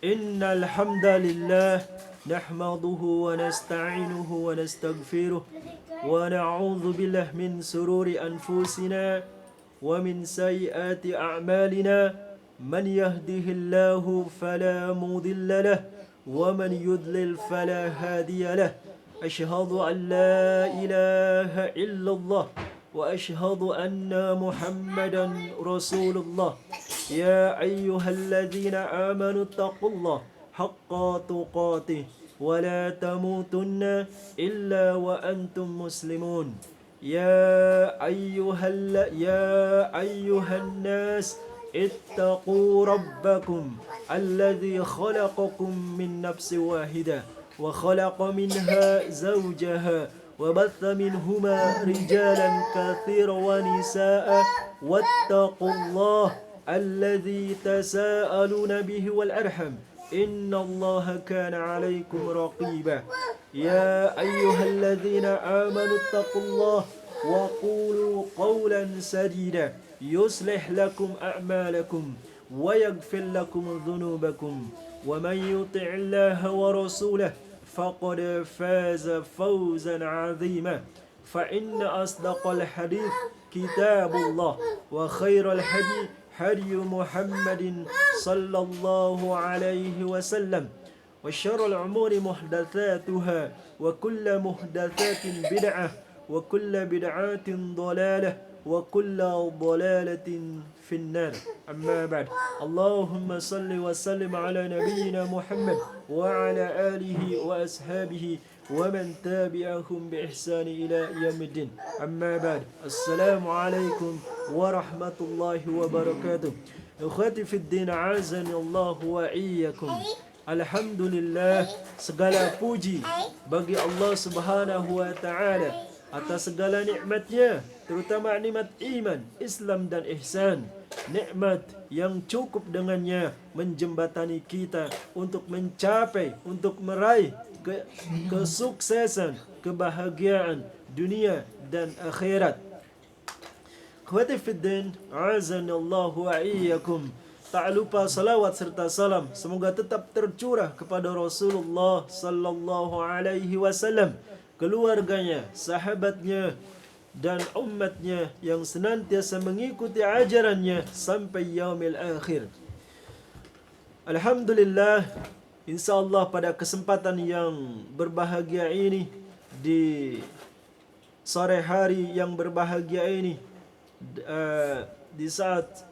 إن الحمد لله نحمده ونستعينه ونستغفره ونعوذ بالله من سرور أنفسنا ومن سيئات أعمالنا من يهده الله فلا مضل له ومن يضلل فلا هادي له أشهد أن لا إله إلا الله وأشهد أن محمدا رسول الله يا أيها الذين آمنوا اتقوا الله حق تقاته ولا تموتن إلا وأنتم مسلمون يا أيها الناس اتقوا ربكم الذي خلقكم من نفس واحدة وخلق منها زوجها وبث منهما رجالا كثيرا ونساء واتقوا الله الذي تساءلون به والأرحم إن الله كان عليكم رقيبا يا أيها الذين آمنوا اتقوا الله وقولوا قولا سديدا يصلح لكم أعمالكم ويغفر لكم ذنوبكم ومن يطع الله ورسوله فقد فاز فوزا عظيما فإن أصدق الحديث كتاب الله وخير الحديث هدي محمد صلى الله عليه وسلم وشر الأمور محدثاتها وكل محدثات بدعة وكل بدعة ضلالة وكل ضلالة في النار أما بعد اللهم صل وسلم على نبينا محمد وعلى آله وأصحابه ومن تابعهم بإحسان إلى يوم الدين أما بعد السلام عليكم ورحمة الله وبركاته إخوتي في الدين عزني الله وإياكم Alhamdulillah, segala puji bagi Allah Subhanahu wa taala atas segala nikmatnya, terutama nikmat iman, Islam dan ihsan. Nikmat yang cukup dengannya menjembatani kita untuk mencapai, untuk meraih kesuksesan, kebahagiaan dunia dan akhirat. Akhwati fiddin, azanallahu wa iyyakum. Tak lupa salawat serta salam semoga tetap tercurah kepada Rasulullah sallallahu alaihi wasallam, keluarganya, sahabatnya dan umatnya yang senantiasa mengikuti ajarannya sampai yaumil akhir. Alhamdulillah, insyaallah pada kesempatan yang berbahagia ini, di sore hari yang berbahagia ini, di saat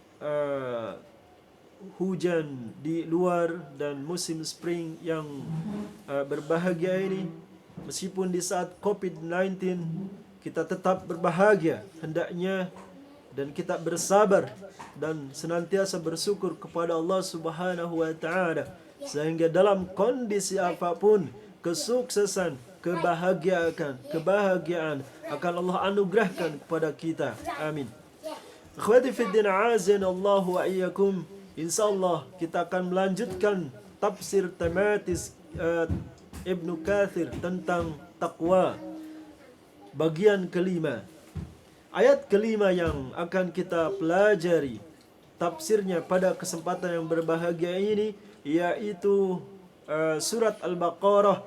hujan di luar dan musim spring yang berbahagia ini, meskipun di saat COVID-19 kita tetap berbahagia hendaknya, dan kita bersabar dan senantiasa bersyukur kepada Allah Subhanahu wa taala, sehingga dalam kondisi apapun kesuksesan, kebahagiaan akan Allah anugerahkan kepada kita. Amin. Akhwati fiddin, azanallahu wa iyyakum. Insyaallah kita akan melanjutkan tafsir tematis Ibnu Katsir tentang takwa, bagian kelima. Ayat kelima yang akan kita pelajari tafsirnya pada kesempatan yang berbahagia ini, yaitu surat Al-Baqarah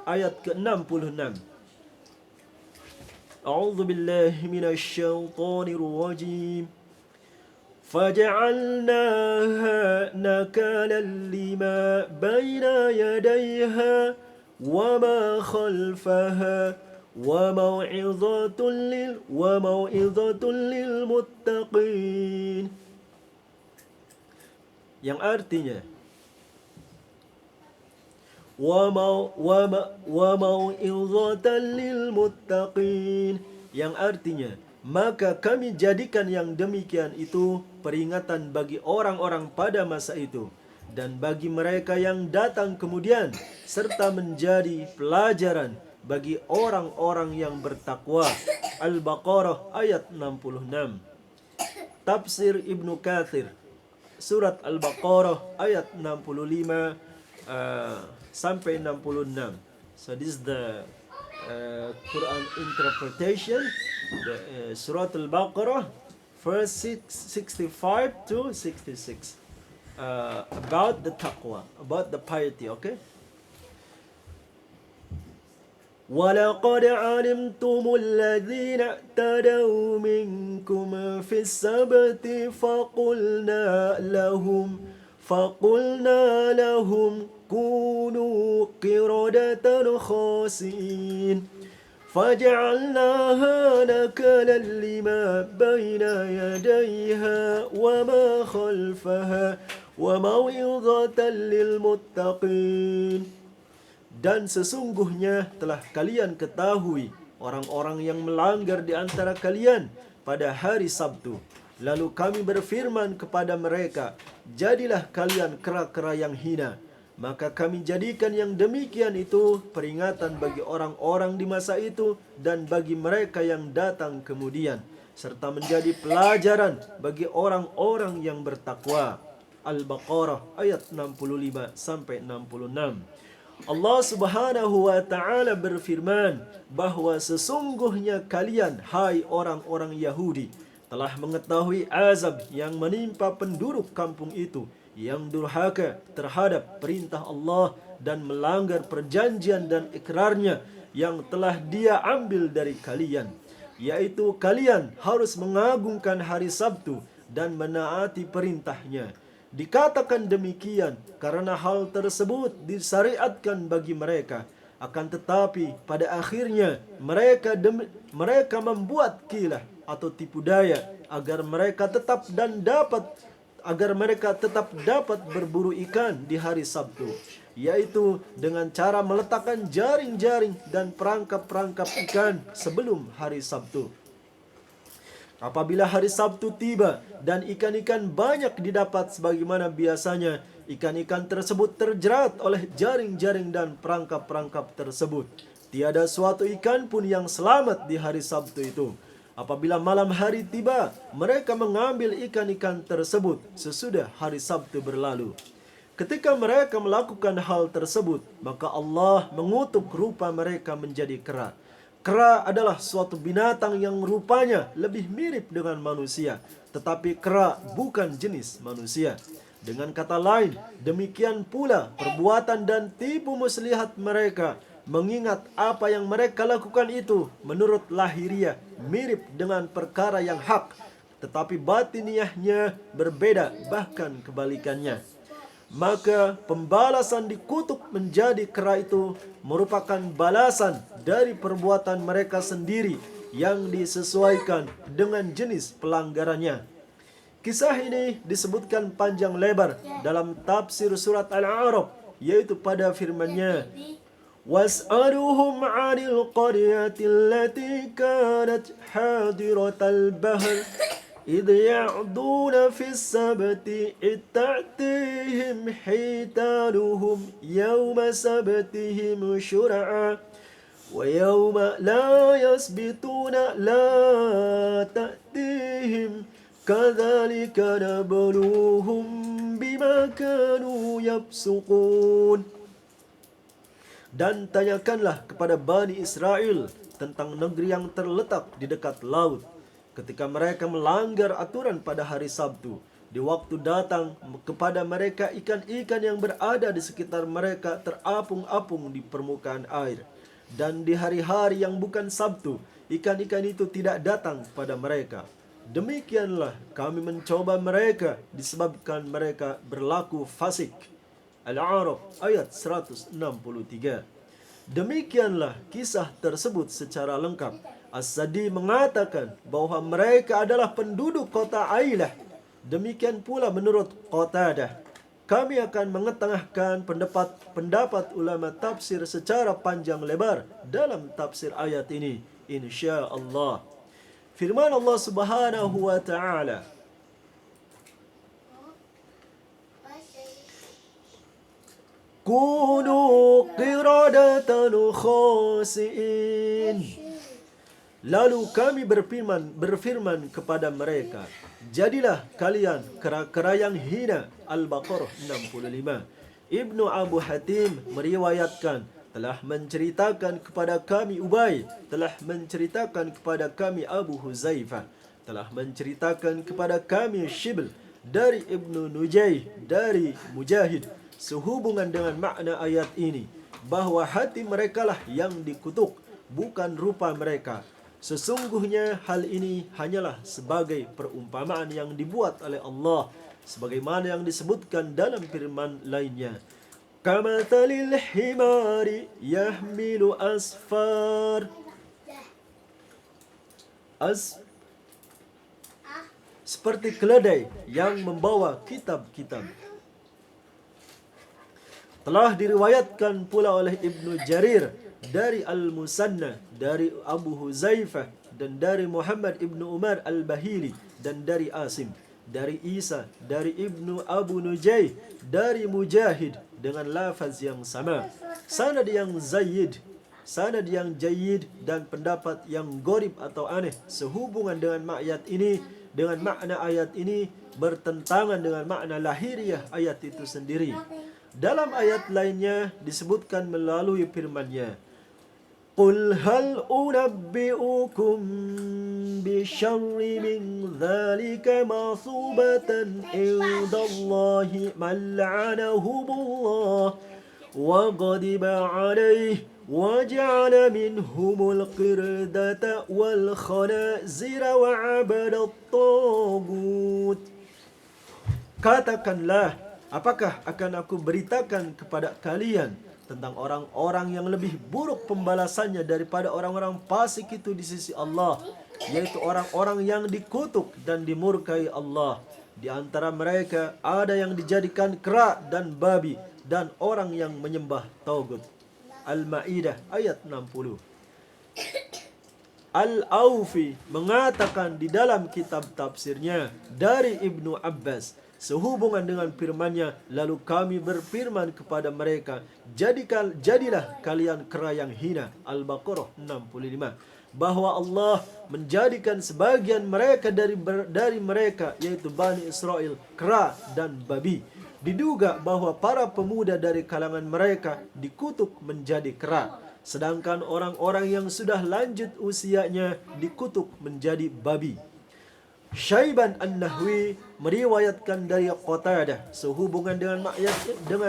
ayat ke-66. A'udzu billahi minasy syaithanir rajim. فجعلناها نكالا لما بين يديها وما خلفها وموعظة للمتقين, yang artinya وموعظة للمتقين, yang artinya maka kami jadikan yang demikian itu peringatan bagi orang-orang pada masa itu dan bagi mereka yang datang kemudian, serta menjadi pelajaran bagi orang-orang yang bertakwa. Al-Baqarah ayat 66. Tafsir Ibnu Katsir surat Al-Baqarah ayat 65 sampai 66. So this is the Quran interpretation, Surat Al-Baqarah verse 65 to 66. about the taqwa, about the piety, okay? وَلَقَدْ عَلِمْتُمُ الَّذِينَ اعْتَدَوْا مِنْكُمْ فِي السَّبْتِ فَقُلْنَا لَهُمْ كُونُوا قِرَدَةً خَاسِئِينَ فَجَعَلْنَاهَا نَكَالًا لِمَا بَيْنَ يَدَيْهَا وَمَا خَلْفَهَا وَمَوْعِظَةً لِلْمُتَّقِينَ. Dan sesungguhnya telah kalian ketahui orang-orang yang melanggar di antara kalian pada hari Sabtu. Lalu kami berfirman kepada mereka, jadilah kalian kera-kera yang hina. Maka kami jadikan yang demikian itu peringatan bagi orang-orang di masa itu dan bagi mereka yang datang kemudian, serta menjadi pelajaran bagi orang-orang yang bertakwa. Al-Baqarah ayat 65 sampai 66. Allah Subhanahu wa taala berfirman bahwa sesungguhnya kalian, hai orang-orang Yahudi, telah mengetahui azab yang menimpa penduduk kampung itu yang durhaka terhadap perintah Allah dan melanggar perjanjian dan ikrarnya yang telah Dia ambil dari kalian, yaitu kalian harus mengagungkan hari Sabtu dan menaati perintahnya. Dikatakan demikian karena hal tersebut disyariatkan bagi mereka. Akan tetapi pada akhirnya mereka membuat kilah atau tipu daya agar mereka tetap dapat berburu ikan di hari Sabtu, yaitu dengan cara meletakkan jaring-jaring dan perangkap-perangkap ikan sebelum hari Sabtu. Apabila hari Sabtu tiba dan ikan-ikan banyak didapat sebagaimana biasanya, ikan-ikan tersebut terjerat oleh jaring-jaring dan perangkap-perangkap tersebut. Tiada suatu ikan pun yang selamat di hari Sabtu itu. Apabila malam hari tiba, mereka mengambil ikan-ikan tersebut sesudah hari Sabtu berlalu. Ketika mereka melakukan hal tersebut, maka Allah mengutuk rupa mereka menjadi kera. Kera adalah suatu binatang yang rupanya lebih mirip dengan manusia, tetapi kera bukan jenis manusia. Dengan kata lain, demikian pula perbuatan dan tipu muslihat mereka, mengingat apa yang mereka lakukan itu menurut lahiriah mirip dengan perkara yang hak, tetapi batiniahnya berbeda, bahkan kebalikannya. Maka pembalasan dikutuk menjadi kera itu merupakan balasan dari perbuatan mereka sendiri yang disesuaikan dengan jenis pelanggarannya. Kisah ini disebutkan panjang lebar dalam tafsir surat Al-A'raf, yaitu pada firman-Nya, وَاسْأَلُهُمْ عَنِ الْقَرْيَةِ الَّتِي كَانَتْ حَاضِرَةَ الْبَحْرِ إِذْ يَعْدُونَ فِي السَّبْتِ إِذْ تَأْتِيهِمْ حِيتَانُهُمْ يَوْمَ سَبْتِهِمْ شُرَعًا وَيَوْمَ لَا يَسْبِتُونَ لَا تَأْتِيهِمْ كَذَلِكَ نَبْلُوهُمْ بِمَا كَانُوا يَفْسُقُونَ. Dan tanyakanlah kepada Bani Israel tentang negeri yang terletak di dekat laut, ketika mereka melanggar aturan pada hari Sabtu. Di waktu datang kepada mereka ikan-ikan yang berada di sekitar mereka terapung-apung di permukaan air. Dan di hari-hari yang bukan Sabtu, ikan-ikan itu tidak datang pada mereka. Demikianlah kami mencoba mereka disebabkan mereka berlaku fasik. Al-A'raf ayat 163. Demikianlah kisah tersebut secara lengkap. As-Sadi mengatakan bahwa mereka adalah penduduk kota Ailah. Demikian pula menurut Qatadah. Kami akan mengetengahkan pendapat ulama tafsir secara panjang lebar dalam tafsir ayat ini, insya-Allah. Firman Allah Subhanahu wa taala, Kunu qiradatan khasi'in. Lalu kami berfirman kepada mereka, jadilah kalian kera-kera yang hina. Al-Baqarah 65. Ibnu Abu Hatim meriwayatkan, telah menceritakan kepada kami Ubay, telah menceritakan kepada kami Abu Huzaifah, telah menceritakan kepada kami Shibl, dari Ibnu Nujay, dari Mujahid, sehubungan dengan makna ayat ini, bahwa hati mereka lah yang dikutuk, bukan rupa mereka. Sesungguhnya hal ini hanyalah sebagai perumpamaan yang dibuat oleh Allah, sebagaimana yang disebutkan dalam firman lainnya. Kamathalil himari yahmilu asfar. Seperti keledai yang membawa kitab-kitab. Telah diriwayatkan pula oleh Ibnu Jarir dari Al-Musanna, dari Abu Huzaifah, dan dari Muhammad Ibnu Umar Al-Bahili, dan dari Asim, dari Isa, dari Ibnu Abu Nujay, dari Mujahid, dengan lafaz yang sama, sanad yang jayyid, dan pendapat yang gharib atau aneh sehubungan dengan makna ayat ini bertentangan dengan makna lahiriah ayat itu sendiri. Dalam ayat lainnya disebutkan melalui firman-Nya, Qul hal unabbi'ukum bisyarri min dzalika masubatan indallahi man la'anahumullah wa ghadiba 'alaihi wa ja'ala minhumul qirdata wal khanazira wa 'abadat taghut. Katakanlah, apakah akan aku beritakan kepada kalian tentang orang-orang yang lebih buruk pembalasannya daripada orang-orang fasik itu di sisi Allah, yaitu orang-orang yang dikutuk dan dimurkai Allah. Di antara mereka ada yang dijadikan kera dan babi, dan orang yang menyembah taugut. Al-Ma'idah ayat 60. Al-Aufi mengatakan di dalam kitab tafsirnya dari Ibnu Abbas sehubungan dengan firman-Nya, lalu kami berfirman kepada mereka, jadilah kalian kera yang hina. Al-Baqarah 65. Bahwa Allah menjadikan sebagian mereka dari mereka, yaitu Bani Israel, kera dan babi. Diduga bahwa para pemuda dari kalangan mereka dikutuk menjadi kera, sedangkan orang-orang yang sudah lanjut usianya dikutuk menjadi babi. Syaiban An-Nahwi meriwayatkan dari Qatadah sehubungan dengan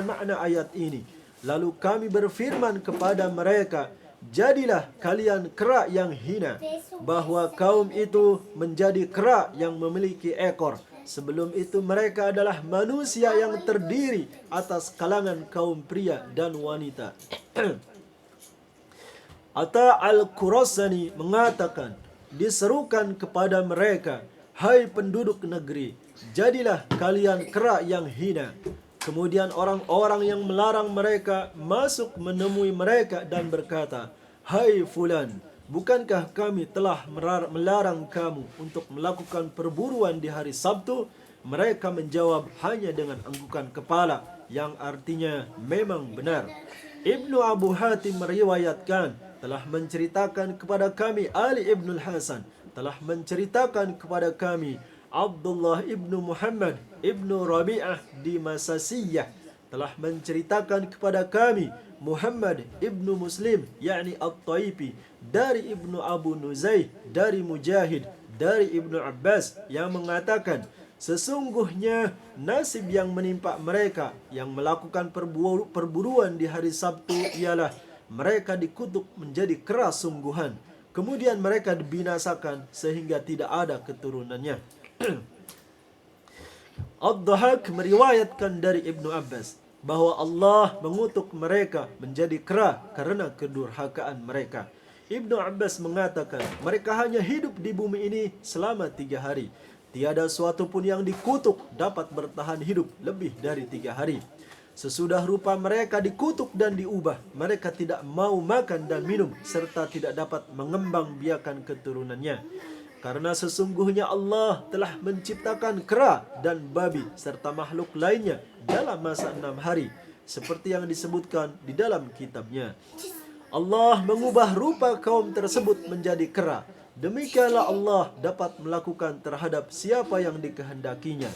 makna ayat ini, lalu kami berfirman kepada mereka, jadilah kalian kera yang hina, bahwa kaum itu menjadi kera yang memiliki ekor. Sebelum itu mereka adalah manusia yang terdiri atas kalangan kaum pria dan wanita. Ata Al-Qurasani mengatakan, diserukan kepada mereka, hai penduduk negeri, jadilah kalian kera yang hina. Kemudian orang-orang yang melarang mereka masuk menemui mereka dan berkata, hai fulan, bukankah kami telah melarang kamu untuk melakukan perburuan di hari Sabtu? Mereka menjawab hanya dengan anggukan kepala, yang artinya memang benar. Ibnu Abu Hatim meriwayatkan, telah menceritakan kepada kami Ali ibn Hasan, telah menceritakan kepada kami Abdullah ibnu Muhammad ibnu Rabi'ah di Masasiyah, telah menceritakan kepada kami Muhammad ibnu Muslim, yakni At-Taifi, dari Ibnu Abu Nuzay, dari Mujahid, dari Ibnu Abbas, yang mengatakan, sesungguhnya nasib yang menimpa mereka yang melakukan perburuan di hari Sabtu ialah mereka dikutuk menjadi kera sungguhan. Kemudian mereka dibinasakan sehingga tidak ada keturunannya. Ad-Dhahak meriwayatkan dari Ibnu Abbas bahwa Allah mengutuk mereka menjadi kera karena kedurhakaan mereka. Ibnu Abbas mengatakan, mereka hanya hidup di bumi ini selama 3 hari. Tiada suatu pun yang dikutuk dapat bertahan hidup lebih dari 3 hari. Sesudah rupa mereka dikutuk dan diubah, mereka tidak mau makan dan minum, serta tidak dapat mengembang biakan keturunannya. Karena sesungguhnya Allah telah menciptakan kera dan babi serta makhluk lainnya dalam masa 6 hari, seperti yang disebutkan di dalam kitabnya. Allah mengubah rupa kaum tersebut menjadi kera. Demikianlah Allah dapat melakukan terhadap siapa yang dikehendakinya,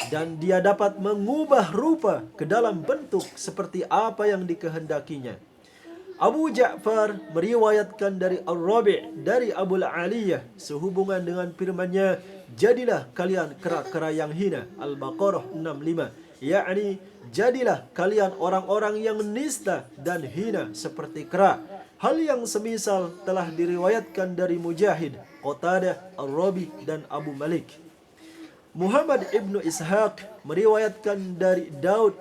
dan Dia dapat mengubah rupa ke dalam bentuk seperti apa yang dikehendakinya. Abu Ja'far meriwayatkan dari Ar-Rabi' dari Abul Aliyah sehubungan dengan firman-Nya, jadilah kalian kera-kera yang hina. Al-Baqarah 65. Yakni, jadilah kalian orang-orang yang nista dan hina seperti kera. Hal yang semisal telah diriwayatkan dari Mujahid, Qatadah, Ar-Rabi, dan Abu Malik. Muhammad ibnu Ishaq meriwayatkan dari Daud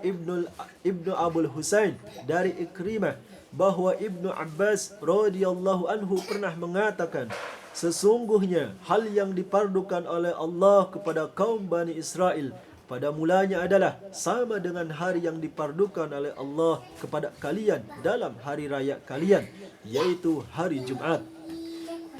ibnu Abul Husain dari Ikrimah bahwa Ibnu Abbas radhiyallahu anhu pernah mengatakan, sesungguhnya hal yang dipardukan oleh Allah kepada kaum Bani Israel pada mulanya adalah sama dengan hari yang dipardukan oleh Allah kepada kalian dalam hari raya kalian, yaitu hari Jumat.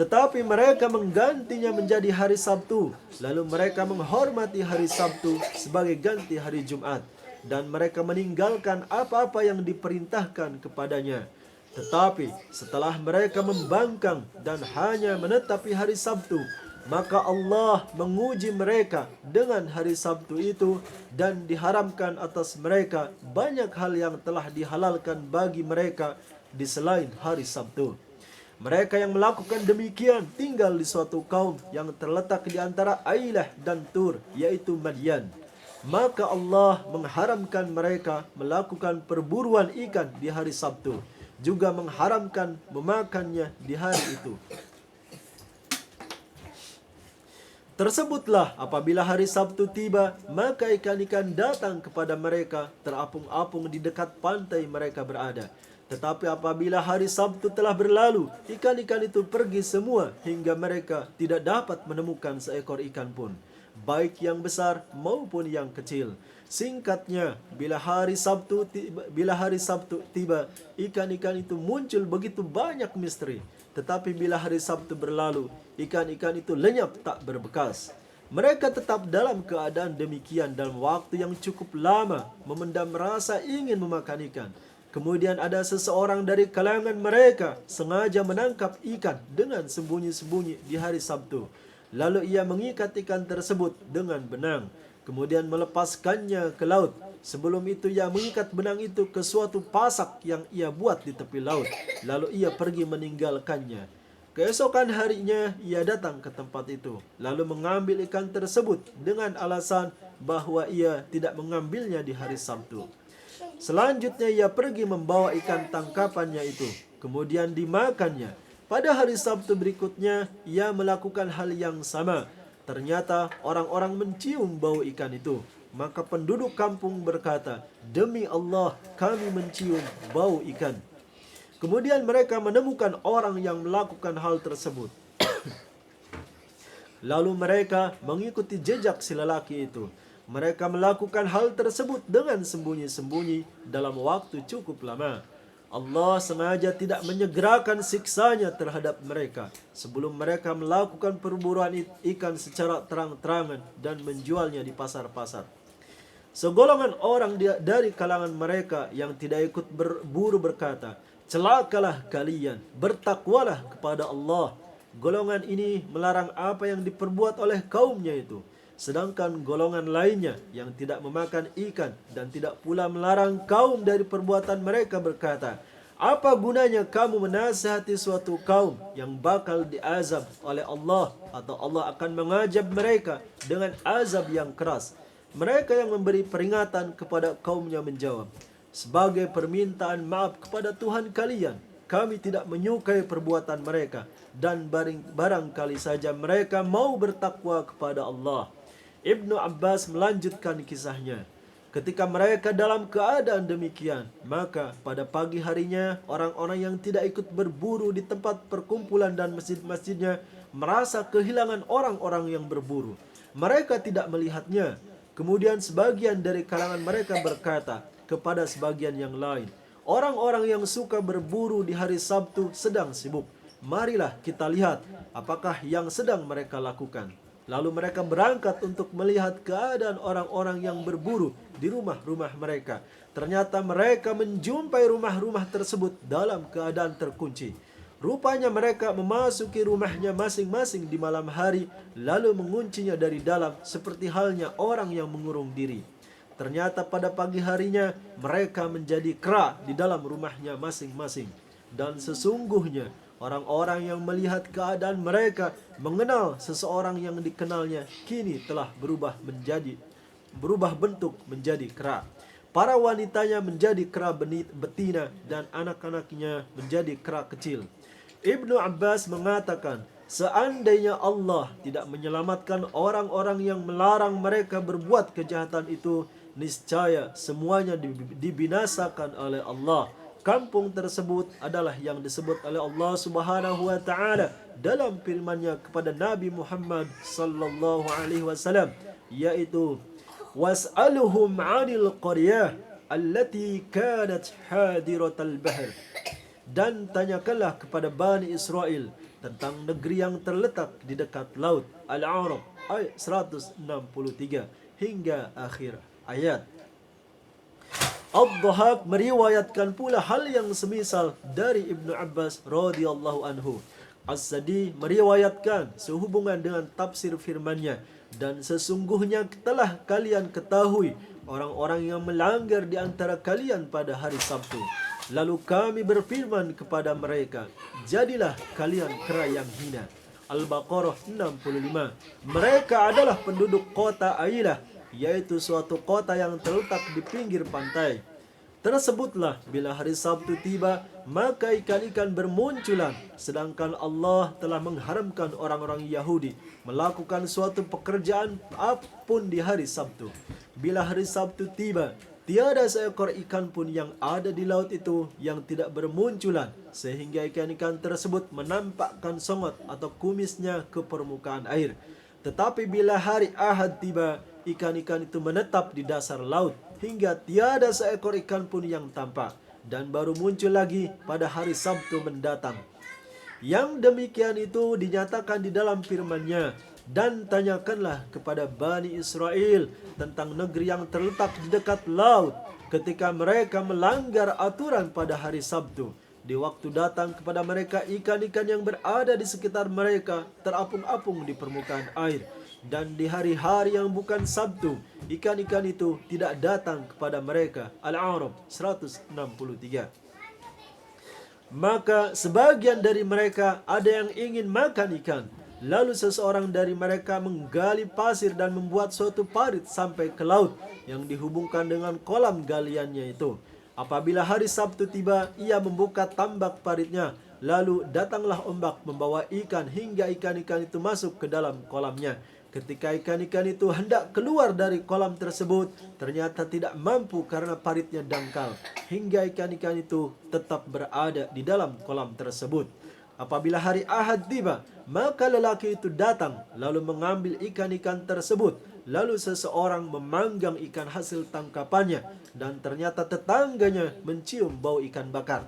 Tetapi mereka menggantinya menjadi hari Sabtu, lalu mereka menghormati hari Sabtu sebagai ganti hari Jumat, dan mereka meninggalkan apa-apa yang diperintahkan kepadanya. Tetapi setelah mereka membangkang dan hanya menetapi hari Sabtu, maka Allah menguji mereka dengan hari Sabtu itu dan diharamkan atas mereka banyak hal yang telah dihalalkan bagi mereka di selain hari Sabtu. Mereka yang melakukan demikian tinggal di suatu kaum yang terletak di antara Ailah dan Tur, yaitu Madian. Maka Allah mengharamkan mereka melakukan perburuan ikan di hari Sabtu, juga mengharamkan memakannya di hari itu. Tersebutlah apabila hari Sabtu tiba, maka ikan-ikan datang kepada mereka terapung-apung di dekat pantai mereka berada. Tetapi apabila hari Sabtu telah berlalu, ikan-ikan itu pergi semua hingga mereka tidak dapat menemukan seekor ikan pun, baik yang besar maupun yang kecil. Singkatnya, bila hari Sabtu tiba, ikan-ikan itu muncul begitu banyak misteri. Tetapi bila hari Sabtu berlalu, ikan-ikan itu lenyap tak berbekas. Mereka tetap dalam keadaan demikian dalam waktu yang cukup lama, memendam rasa ingin memakan ikan. Kemudian ada seseorang dari kalangan mereka sengaja menangkap ikan dengan sembunyi-sembunyi di hari Sabtu. Lalu ia mengikat ikan tersebut dengan benang, kemudian melepaskannya ke laut. Sebelum itu ia mengikat benang itu ke suatu pasak yang ia buat di tepi laut. Lalu ia pergi meninggalkannya. Keesokan harinya ia datang ke tempat itu, lalu mengambil ikan tersebut dengan alasan bahwa ia tidak mengambilnya di hari Sabtu. Selanjutnya ia pergi membawa ikan tangkapannya itu, kemudian dimakannya. Pada hari Sabtu berikutnya ia melakukan hal yang sama. Ternyata orang-orang mencium bau ikan itu. Maka penduduk kampung berkata, "Demi Allah, kami mencium bau ikan." Kemudian mereka menemukan orang yang melakukan hal tersebut. Lalu mereka mengikuti jejak si lelaki itu. Mereka melakukan hal tersebut dengan sembunyi-sembunyi dalam waktu cukup lama. Allah sengaja tidak menyegerakan siksanya terhadap mereka sebelum mereka melakukan perburuan ikan secara terang-terangan dan menjualnya di pasar-pasar. Segolongan orang dari kalangan mereka yang tidak ikut berburu berkata, "Celakalah kalian, bertakwalah kepada Allah." Golongan ini melarang apa yang diperbuat oleh kaumnya itu. Sedangkan golongan lainnya yang tidak memakan ikan dan tidak pula melarang kaum dari perbuatan mereka berkata, "Apa gunanya kamu menasihati suatu kaum yang bakal diazab oleh Allah atau Allah akan mengazab mereka dengan azab yang keras?" Mereka yang memberi peringatan kepada kaumnya menjawab, "Sebagai permintaan maaf kepada Tuhan kalian, kami tidak menyukai perbuatan mereka dan barangkali saja mereka mau bertakwa kepada Allah." Ibnu Abbas melanjutkan kisahnya. Ketika mereka dalam keadaan demikian, maka pada pagi harinya orang-orang yang tidak ikut berburu di tempat perkumpulan dan masjid-masjidnya merasa kehilangan orang-orang yang berburu. Mereka tidak melihatnya. Kemudian sebagian dari kalangan mereka berkata kepada sebagian yang lain, "Orang-orang yang suka berburu di hari Sabtu sedang sibuk. Marilah kita lihat apakah yang sedang mereka lakukan." Lalu mereka berangkat untuk melihat keadaan orang-orang yang berburu di rumah-rumah mereka. Ternyata mereka menjumpai rumah-rumah tersebut dalam keadaan terkunci. Rupanya mereka memasuki rumahnya masing-masing di malam hari, lalu menguncinya dari dalam seperti halnya orang yang mengurung diri. Ternyata pada pagi harinya mereka menjadi kera di dalam rumahnya masing-masing. Dan sesungguhnya Orang-orang yang melihat keadaan mereka mengenal seseorang yang dikenalnya kini telah berubah bentuk menjadi kera. Para wanitanya menjadi kera betina dan anak-anaknya menjadi kera kecil. Ibnu Abbas mengatakan, seandainya Allah tidak menyelamatkan orang-orang yang melarang mereka berbuat kejahatan itu, niscaya semuanya dibinasakan oleh Allah. Kampung tersebut adalah yang disebut oleh Allah Subhanahu wa taala dalam firman-Nya kepada Nabi Muhammad sallallahu alaihi wasallam, yaitu was'aluhum 'anil qaryah allati kanat hadiratal bahr. Dan tanyakanlah kepada Bani Israel tentang negeri yang terletak di dekat laut. Al-A'raf ayat 163 hingga akhir ayat. Ad-Dhahak meriwayatkan pula hal yang semisal dari Ibnu Abbas radhiyallahu anhu. As-Sadi meriwayatkan sehubungan dengan tafsir firman-Nya, dan sesungguhnya telah kalian ketahui orang-orang yang melanggar di antara kalian pada hari Sabtu. Lalu kami berfirman kepada mereka, jadilah kalian kera yang hina. Al-Baqarah 65. Mereka adalah penduduk kota Ailah, yaitu suatu kota yang terletak di pinggir pantai. Tersebutlah bila hari Sabtu tiba, maka ikan-ikan bermunculan, sedangkan Allah telah mengharamkan orang-orang Yahudi melakukan suatu pekerjaan apapun di hari Sabtu. Bila hari Sabtu tiba, tiada seekor ikan pun yang ada di laut itu yang tidak bermunculan, sehingga ikan-ikan tersebut menampakkan songot atau kumisnya ke permukaan air. Tetapi bila hari Ahad tiba, ikan-ikan itu menetap di dasar laut hingga tiada seekor ikan pun yang tampak, dan baru muncul lagi pada hari Sabtu mendatang. Yang demikian itu dinyatakan di dalam firman-Nya, dan tanyakanlah kepada Bani Israel tentang negeri yang terletak di dekat laut ketika mereka melanggar aturan pada hari Sabtu. Di waktu datang kepada mereka ikan-ikan yang berada di sekitar mereka terapung-apung di permukaan air. Dan di hari-hari yang bukan Sabtu, ikan-ikan itu tidak datang kepada mereka. Al-A'raf 163. Maka sebagian dari mereka ada yang ingin makan ikan. Lalu seseorang dari mereka menggali pasir dan membuat suatu parit sampai ke laut yang dihubungkan dengan kolam galiannya itu. Apabila hari Sabtu tiba, ia membuka tambak paritnya. Lalu datanglah ombak membawa ikan hingga ikan-ikan itu masuk ke dalam kolamnya. Ketika ikan-ikan itu hendak keluar dari kolam tersebut, ternyata tidak mampu karena paritnya dangkal, hingga ikan-ikan itu tetap berada di dalam kolam tersebut. Apabila hari Ahad tiba, maka lelaki itu datang lalu mengambil ikan-ikan tersebut. Lalu seseorang memanggang ikan hasil tangkapannya, dan ternyata tetangganya mencium bau ikan bakar.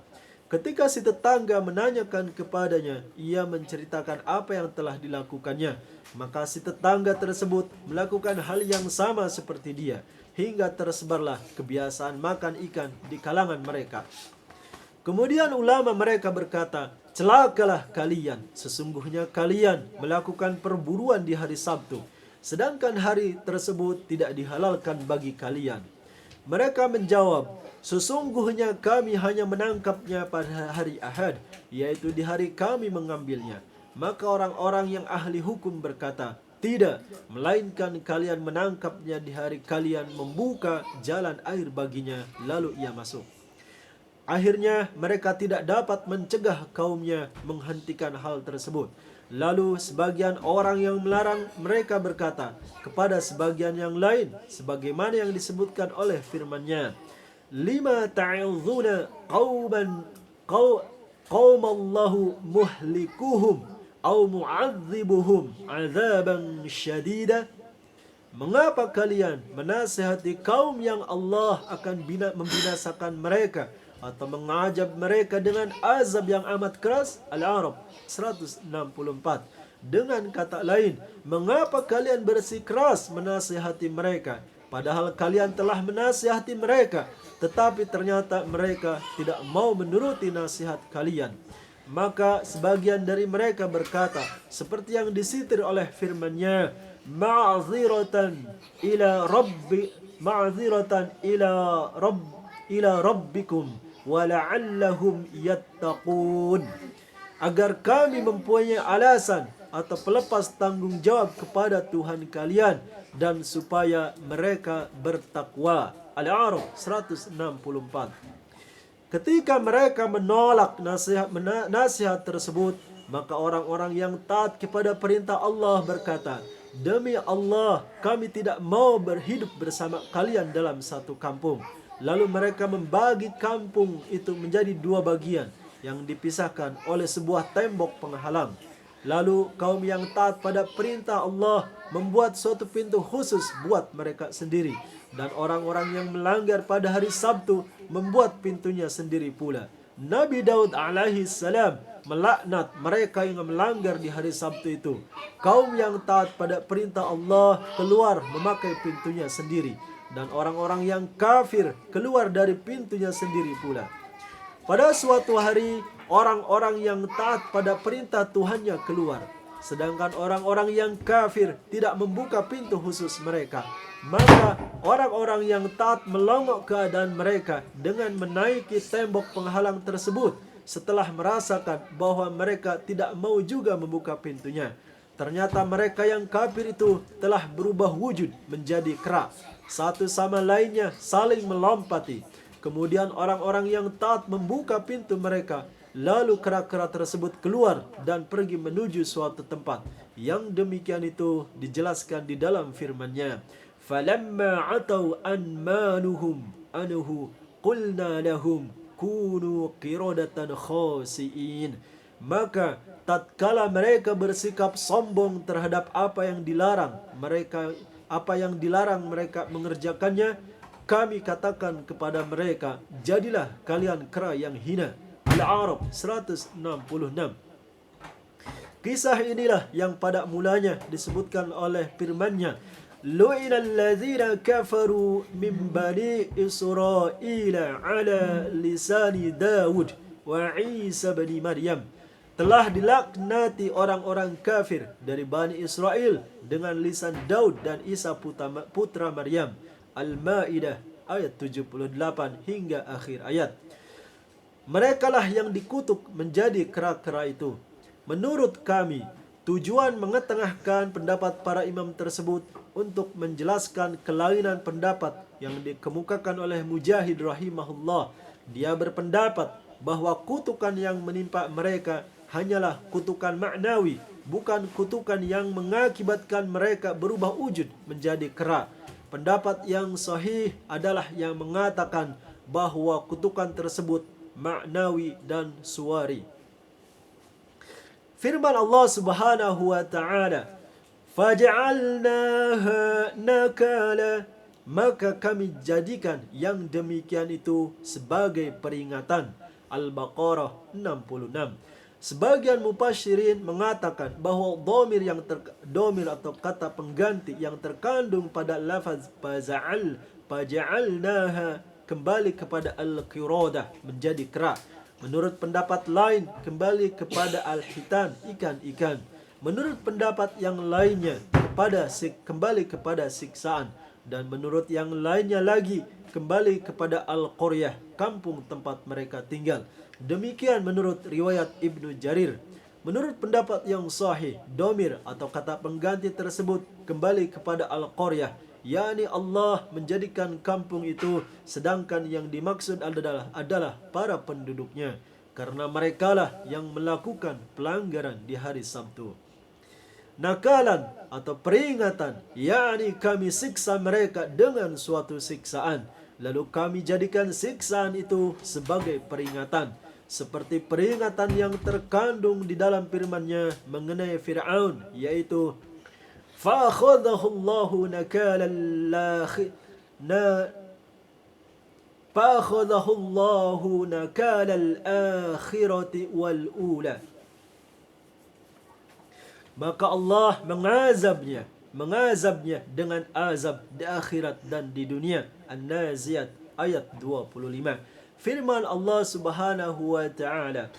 Ketika si tetangga menanyakan kepadanya, ia menceritakan apa yang telah dilakukannya. Maka si tetangga tersebut melakukan hal yang sama seperti dia, hingga tersebarlah kebiasaan makan ikan di kalangan mereka. Kemudian ulama mereka berkata, celakalah kalian, sesungguhnya kalian melakukan perburuan di hari Sabtu, sedangkan hari tersebut tidak dihalalkan bagi kalian. Mereka menjawab, sesungguhnya kami hanya menangkapnya pada hari Ahad, yaitu di hari kami mengambilnya. Maka orang-orang yang ahli hukum berkata, tidak, melainkan kalian menangkapnya di hari kalian membuka jalan air baginya, lalu ia masuk. Akhirnya mereka tidak dapat mencegah kaumnya menghentikan hal tersebut. Lalu sebagian orang yang melarang mereka berkata kepada sebagian yang lain, sebagaimana yang disebutkan oleh firman-Nya, lima ta'idhuna qaumallahu muhlikuhum au mu'adzibuhum 'adzaban syadida. Mengapa kalian menasihati kaum yang Allah akan membinasakan mereka atau mengajab mereka dengan azab yang amat keras? Al-A'raf 164. Dengan kata lain, mengapa kalian bersikeras menasihati mereka, padahal kalian telah menasihati mereka, tetapi ternyata mereka tidak mau menuruti nasihat kalian. Maka sebagian dari mereka berkata, seperti yang disitir oleh firman-Nya, ma'ziratan ila rabbikum wa la'allahum yattaqun. agar kami mempunyai alasan atau pelepas tanggung jawab kepada Tuhan kalian dan supaya mereka bertakwa. Al-A'raf 164. Ketika mereka menolak nasihat tersebut, maka orang-orang yang taat kepada perintah Allah berkata, "Demi Allah, kami tidak mau berhidup bersama kalian dalam satu kampung." Lalu mereka membagi kampung itu menjadi dua bagian yang dipisahkan oleh sebuah tembok penghalang. Lalu kaum yang taat pada perintah Allah membuat suatu pintu khusus buat mereka sendiri. Dan orang-orang yang melanggar pada hari Sabtu membuat pintunya sendiri pula. Nabi Daud alaihi salam melaknat mereka yang melanggar di hari Sabtu itu. Kaum yang taat pada perintah Allah keluar memakai pintunya sendiri. Dan orang-orang yang kafir keluar dari pintunya sendiri pula. Pada suatu hari, orang-orang yang taat pada perintah Tuhannya keluar. Sedangkan orang-orang yang kafir tidak membuka pintu khusus mereka. Maka orang-orang yang taat melongok keadaan mereka dengan menaiki tembok penghalang tersebut setelah merasakan bahwa mereka tidak mau juga membuka pintunya. Ternyata mereka yang kafir itu telah berubah wujud menjadi kera. Satu sama lainnya saling melompati. Kemudian orang-orang yang taat membuka pintu mereka. Lalu kera-kera tersebut keluar dan pergi menuju suatu tempat. Yang demikian itu dijelaskan di dalam firman-Nya. Falamma atau an manuhum anuhu qulna lahum kunu qiradatan khasiin. Maka tatkala mereka bersikap sombong terhadap apa yang dilarang mereka mengerjakannya, kami katakan kepada mereka, jadilah kalian kera yang hina. Al-A'raf 166. Kisah inilah yang pada mulanya disebutkan oleh firman-Nya, lu'inal ladzina kafaru min bani Israila ala lisani Dawud wa Isa bin Maryam. Telah dilaknati orang-orang kafir dari Bani Israel dengan lisan Daud dan Isa putra Maryam. Al-Maidah ayat 78 hingga akhir ayat. Merekalah yang dikutuk menjadi kera-kera itu. Menurut kami, tujuan mengetengahkan pendapat para imam tersebut untuk menjelaskan kelainan pendapat yang dikemukakan oleh Mujahid rahimahullah. Dia berpendapat bahwa kutukan yang menimpa mereka hanyalah kutukan maknawi, bukan kutukan yang mengakibatkan mereka berubah wujud menjadi kera. Pendapat yang sahih adalah yang mengatakan bahwa kutukan tersebut maknawi dan suwari. Firman Allah Subhanahu wa taala, "Faj'alnaha nakala." Maka kami jadikan yang demikian itu sebagai peringatan. Al-Baqarah 66. Sebagian mufassirin mengatakan bahwa domir atau kata pengganti yang terkandung pada lafaz faja'alnaha kembali kepada al-qiradah menjadi kera. Menurut pendapat lain kembali kepada al-hitan ikan-ikan. Menurut pendapat yang lainnya kembali kepada siksaan. Dan menurut yang lainnya lagi kembali kepada al-qaryah, kampung tempat mereka tinggal. Demikian menurut riwayat Ibnu Jarir. Menurut pendapat yang sahih, domir atau kata pengganti tersebut kembali kepada al-qaryah, yakni Allah menjadikan kampung itu, sedangkan yang dimaksud adalah para penduduknya, karena merekalah yang melakukan pelanggaran di hari Sabtu. Nakalan atau peringatan, yakni kami siksa mereka dengan suatu siksaan, lalu kami jadikan siksaan itu sebagai peringatan, seperti peringatan yang terkandung di dalam firman-Nya mengenai Fir'aun, yaitu فَأَخَذَهُ اللَّهُ نَكَالَ الْآخِرَةِ وَالْأُولَى. Maka Allah mengazabnya dengan azab di akhirat dan di dunia. An-Naziyat ayat 25. Firman Allah Subhanahu wa taala,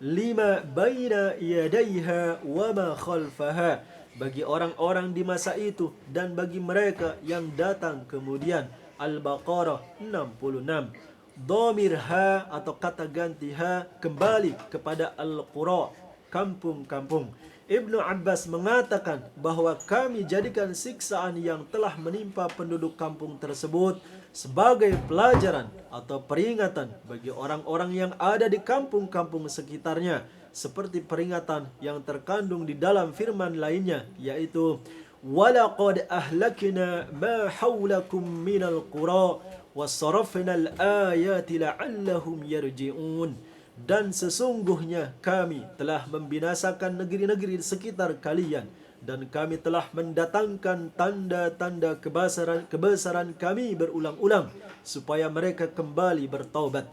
lima baina yadayha wa ma khalfaha, bagi orang-orang di masa itu dan bagi mereka yang datang kemudian. Al-Baqarah 66. Dhamir ha atau kata ganti ha kembali kepada al-qura, kampung-kampung. Ibnu Abbas mengatakan bahwa kami jadikan siksaan yang telah menimpa penduduk kampung tersebut sebagai pelajaran atau peringatan bagi orang-orang yang ada di kampung-kampung sekitarnya, seperti peringatan yang terkandung di dalam firman lainnya, yaitu وَلَقَدْ أَهْلَكْنَا مَا حَوْلَكُمْ مِنَ الْقُرَى وَصَرَفْنَا الْآيَاتِ لَعَلَّهُمْ يَرْجِعُونَ. Dan sesungguhnya kami telah membinasakan negeri-negeri di sekitar kalian, dan kami telah mendatangkan tanda-tanda kebesaran kami berulang-ulang supaya mereka kembali bertaubat.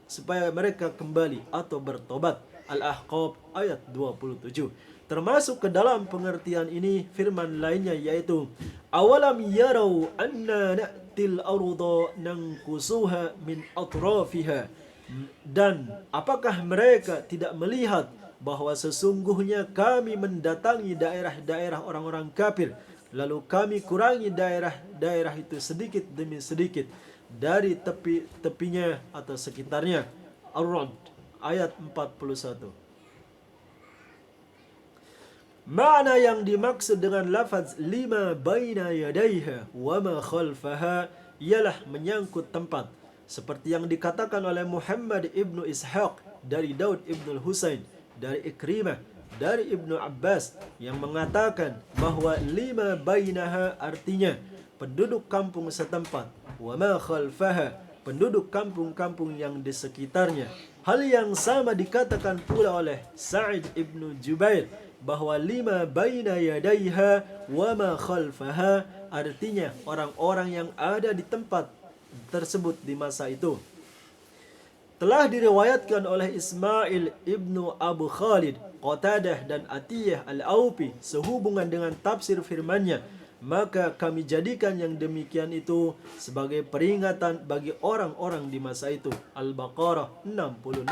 Supaya mereka kembali atau bertobat. Al-Ahqaf ayat 27. Termasuk ke dalam pengertian ini firman lainnya, yaitu awalam yarau anna na'til arda nankusuha min atrafiha. Dan apakah mereka tidak melihat bahwa sesungguhnya kami mendatangi daerah-daerah orang-orang kafir, lalu kami kurangi daerah-daerah itu sedikit demi sedikit dari tepinya atau sekitarnya. Ar-Ra'd ayat 41. Makna yang dimaksud dengan lafaz lima baina yadaiha wa ma khalfaha ialah menyangkut tempat, seperti yang dikatakan oleh Muhammad ibnu Ishaq dari Daud ibnu Husain, dari Ikrimah, dari Ibnu Abbas, yang mengatakan bahwa lima bainaha artinya penduduk kampung setempat, wa ma khalfaha penduduk kampung-kampung yang di sekitarnya. Hal yang sama dikatakan pula oleh Sa'id ibnu Jubair bahwa lima baina yadaiha wa ma khalfaha artinya orang-orang yang ada di tempat tersebut di masa itu. Telah diriwayatkan oleh Ismail ibnu Abu Khalid, Qatadah dan Atiyah al-Aufi sehubungan dengan tafsir firman-Nya, maka kami jadikan yang demikian itu sebagai peringatan bagi orang-orang di masa itu. Al-Baqarah 66.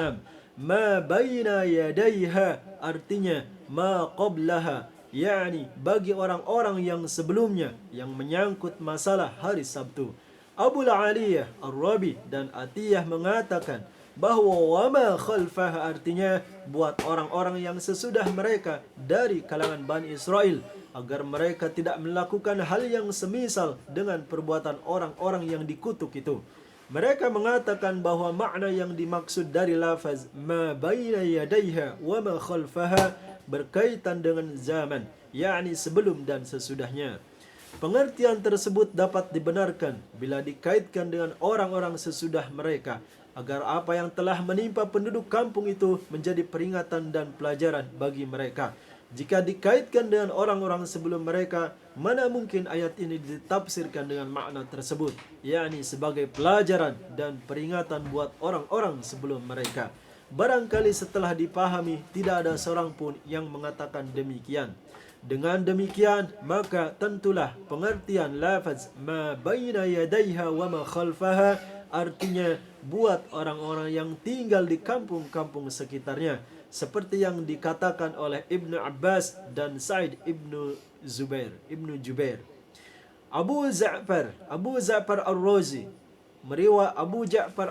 Ma baina yadaiha artinya ma qablaha, yakni bagi orang-orang yang sebelumnya yang menyangkut masalah hari Sabtu. Abu Aliyah Ar-Rabi dan Atiyah mengatakan bahwa wa ma khalfaha artinya buat orang-orang yang sesudah mereka dari kalangan Bani Israel, agar mereka tidak melakukan hal yang semisal dengan perbuatan orang-orang yang dikutuk itu. Mereka mengatakan bahwa makna yang dimaksud dari lafaz ma baina yadaiha wa ma khalfaha berkaitan dengan zaman, yakni sebelum dan sesudahnya. Pengertian tersebut dapat dibenarkan bila dikaitkan dengan orang-orang sesudah mereka, agar apa yang telah menimpa penduduk kampung itu menjadi peringatan dan pelajaran bagi mereka. Jika dikaitkan dengan orang-orang sebelum mereka, mana mungkin ayat ini ditafsirkan dengan makna tersebut, yakni sebagai pelajaran dan peringatan buat orang-orang sebelum mereka. Barangkali setelah dipahami, tidak ada seorang pun yang mengatakan demikian. Dengan demikian, maka tentulah pengertian lafaz ma baina yadaiha wa ma khalfaha artinya buat orang-orang yang tinggal di kampung-kampung sekitarnya, seperti yang dikatakan oleh Ibnu Abbas dan Sa'id ibnu Jubair. Abu Ja'far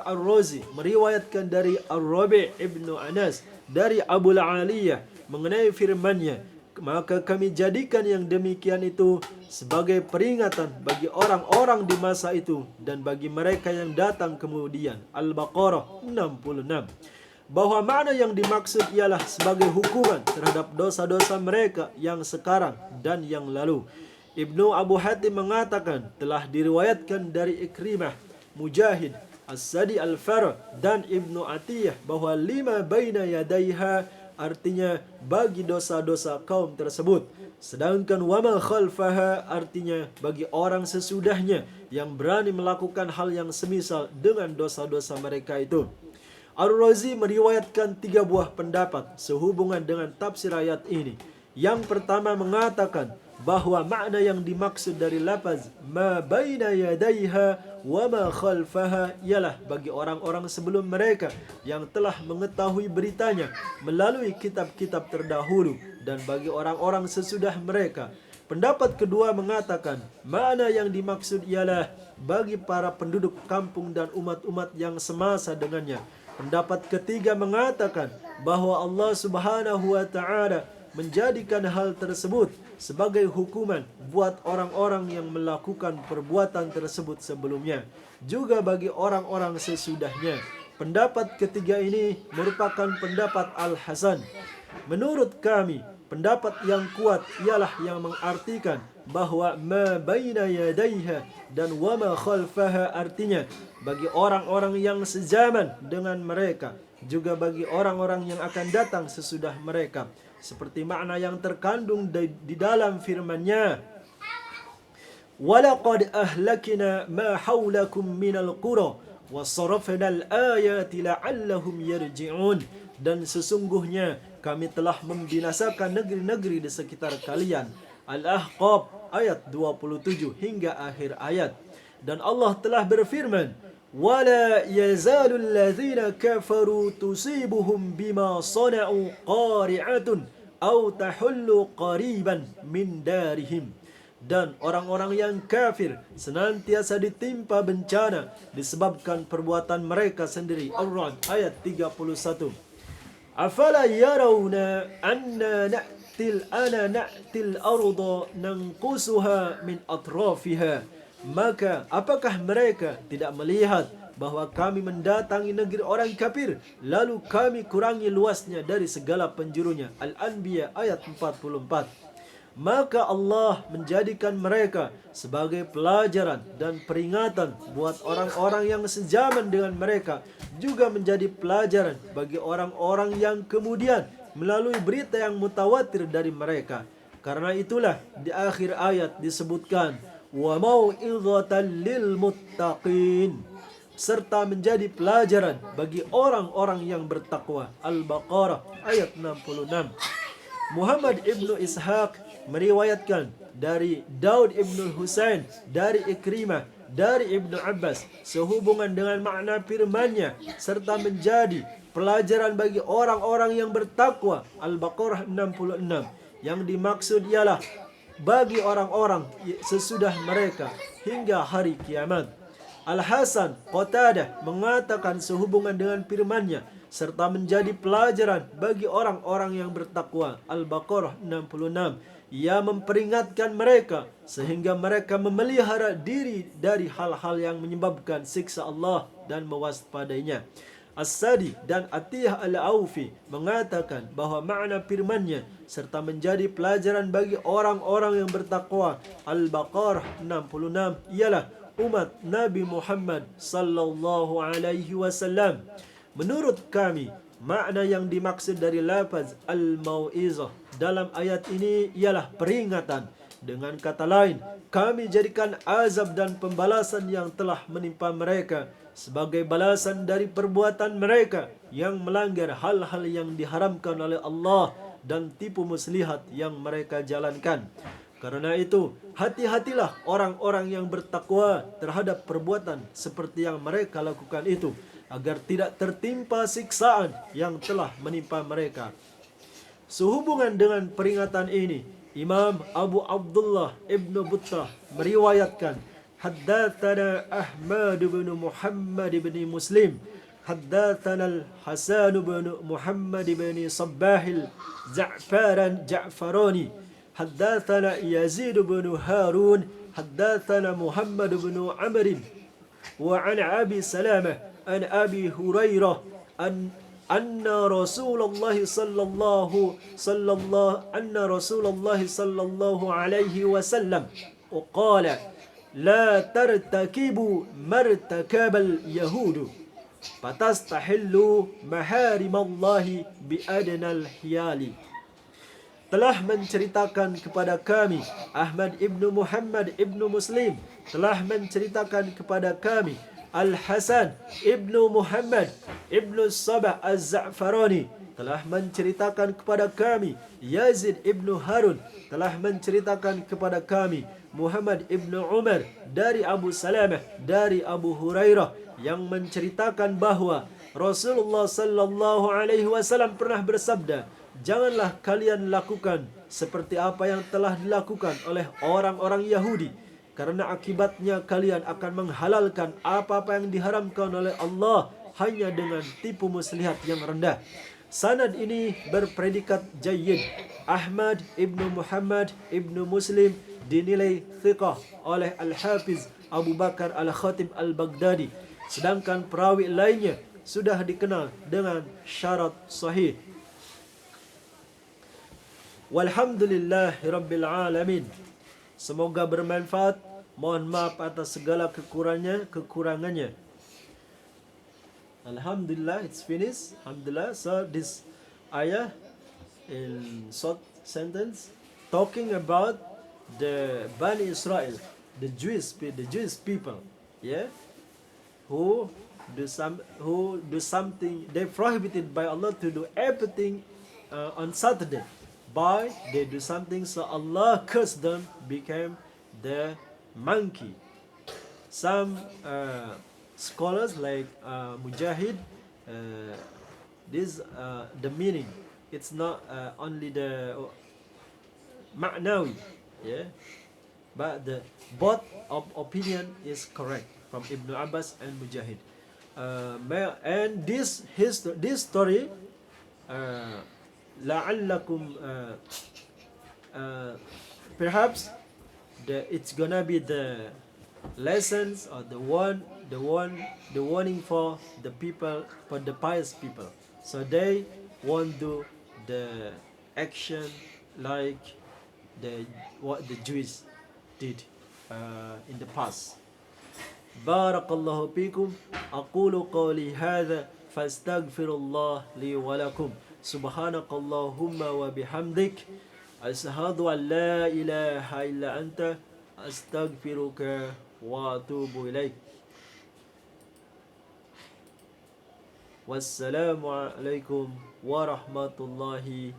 Ar-Razi meriwayatkan dari Ar-Rabi' ibnu Anas dari Abu Aliyah mengenai firman-Nya, maka kami jadikan yang demikian itu sebagai peringatan bagi orang-orang di masa itu dan bagi mereka yang datang kemudian. Al-Baqarah 66. Bahwa makna yang dimaksud ialah sebagai hukuman terhadap dosa-dosa mereka yang sekarang dan yang lalu. Ibnu Abu Hatim mengatakan telah diriwayatkan dari Ikrimah, Mujahid, As-Sadi Al-Farah dan Ibnu Atiyah bahwa lima baina yadaiha artinya bagi dosa-dosa kaum tersebut, sedangkan wama khalfaha artinya bagi orang sesudahnya yang berani melakukan hal yang semisal dengan dosa-dosa mereka itu. Ar-Razi meriwayatkan 3 buah pendapat sehubungan dengan tafsir ayat ini. Yang pertama mengatakan bahwa makna yang dimaksud dari lafaz ma baina yadaiha wa ma khalfaha ialah bagi orang-orang sebelum mereka yang telah mengetahui beritanya melalui kitab-kitab terdahulu, dan bagi orang-orang sesudah mereka. Pendapat kedua mengatakan makna yang dimaksud ialah bagi para penduduk kampung dan umat-umat yang semasa dengannya, Pendapat ketiga mengatakan bahwa Allah Subhanahu wa taala menjadikan hal tersebut sebagai hukuman buat orang-orang yang melakukan perbuatan tersebut sebelumnya, juga bagi orang-orang sesudahnya. Pendapat ketiga ini merupakan pendapat Al-Hasan. Menurut kami, pendapat yang kuat ialah yang mengartikan bahwa ma baina yadaiha dan wa ma khalfaha, artinya bagi orang-orang yang sezaman dengan mereka, juga bagi orang-orang yang akan datang sesudah mereka, seperti makna yang terkandung di dalam firman-Nya, walaqad ahlakna ma haulakum minal qura wa sarafna al-ayati la'allahum yarji'un, dan sesungguhnya kami telah membinasakan negeri-negeri di sekitar kalian. Al-Ahqaf ayat 27 hingga akhir ayat. Dan Allah telah berfirman, وَلَا يَزَالُ الَّذِينَ كَفَرُوا تُصِيبُهُمْ بِمَا صَنَعُوا قَارِعَةٌ أَوْ تَحُلُّ قَرِيبًا مِنْ دَارِهِمْ. Dan orang-orang yang kafir senantiasa ditimpa bencana disebabkan perbuatan mereka sendiri. Al-Ra'd ayat 31. أَفَلَا يَرَوْنَ أَنَّا نَأْتِي الْأَرْضَ نَنْقُصُهَا مِنْ أَطْرَافِهَا. Maka apakah mereka tidak melihat bahwa kami mendatangi negeri orang kafir, lalu kami kurangi luasnya dari segala penjurunya. Al-Anbiya ayat 44. Maka Allah menjadikan mereka sebagai pelajaran dan peringatan buat orang-orang yang sejaman dengan mereka, juga menjadi pelajaran bagi orang-orang yang kemudian melalui berita yang mutawatir dari mereka. Karena itulah di akhir ayat disebutkan wa mau'izatan lil muttaqin, serta menjadi pelajaran bagi orang-orang yang bertakwa. Al-Baqarah ayat 66. Muhammad ibnu Ishaq meriwayatkan dari Daud ibnu Husain dari Ikrimah dari Ibnu Abbas sehubungan dengan makna firman-Nya serta menjadi pelajaran bagi orang-orang yang bertakwa. Al-Baqarah 66. Yang dimaksud ialah bagi orang-orang sesudah mereka hingga hari kiamat. Al-Hasan Qatadah mengatakan sehubungan dengan firman-Nya serta menjadi pelajaran bagi orang-orang yang bertakwa. Al-Baqarah 66. Ia memperingatkan mereka sehingga mereka memelihara diri dari hal-hal yang menyebabkan siksa Allah dan mewaspadainya. As-Sadi dan Atiyah Al-Aufi mengatakan bahawa makna firman-Nya serta menjadi pelajaran bagi orang-orang yang bertakwa. Al-Baqarah 66 ialah umat Nabi Muhammad sallallahu alaihi wasallam. Menurut kami, makna yang dimaksud dari lafaz al-mau'izah dalam ayat ini ialah peringatan. Dengan kata lain, kami jadikan azab dan pembalasan yang telah menimpa mereka sebagai balasan dari perbuatan mereka yang melanggar hal-hal yang diharamkan oleh Allah dan tipu muslihat yang mereka jalankan. Karena itu, hati-hatilah orang-orang yang bertakwa terhadap perbuatan seperti yang mereka lakukan itu, agar tidak tertimpa siksaan yang telah menimpa mereka. Sehubungan dengan peringatan ini, Imam Abu Abdullah Ibn Buttah meriwayatkan, Haddatsana Ahmad bin Muhammad bin Muslim, Haddatsana Al-Hasan bin Muhammad bin Sabbah Ja'farani, Haddatsana Yazid bin Harun, Haddatsana Muhammad bin Amr, wa an Abi Salamah an Abi Hurairah أن رسول الله صلى الله عليه وسلم قال لا ترتكبوا ما ارتكب اليهود فتستحلوا محارم الله بأدنى الحيال. Telah menceritakan kepada kami, Ahmad ibnu Muhammad ibnu Muslim telah menceritakan kepada kami, Al-Hasan ibnu Muhammad ibnu Sabah Az-Za'farani telah menceritakan kepada kami, Yazid ibnu Harun telah menceritakan kepada kami, Muhammad ibnu Umar dari Abu Salamah dari Abu Hurairah yang menceritakan bahawa Rasulullah sallallahu alaihi wasallam pernah bersabda, janganlah kalian lakukan seperti apa yang telah dilakukan oleh orang-orang Yahudi, karena akibatnya kalian akan menghalalkan apa-apa yang diharamkan oleh Allah hanya dengan tipu muslihat yang rendah. Sanad ini berpredikat jayyid. Ahmad ibnu Muhammad ibnu Muslim dinilai thiqah oleh Al-Hafiz Abu Bakar Al-Khatib Al-Baghdadi. Sedangkan perawi lainnya sudah dikenal dengan syarat sahih. Walhamdulillahirabbil alamin. Semoga bermanfaat. Mohon maaf atas segala kekurangannya. Alhamdulillah, it's finished. Alhamdulillah. So this ayah in short sentence talking about the Bani Israel, the Jewish people, yeah, who do something they prohibited by Allah to do everything on Saturday. By they do something, so Allah cursed them, became the monkey. Some scholars like Mujahid, this the meaning. It's not only the ma'nawi, yeah, but the both of opinion is correct from Ibn Abbas and Mujahid. And this story, la'allakum, perhaps it's gonna be the lessons or the warning for the people, for the pious people, so they won't do the action like what the Jews did in the past. Barakallahu fikum. Aqulu qawli hadha fastaghfirullah li wa lakum. Subhanakallahumma wa bihamdik, ashhadu an la ilaha illa anta, astaghfiruka wa atubu ilaik. Wassalamu alaikum warahmatullahi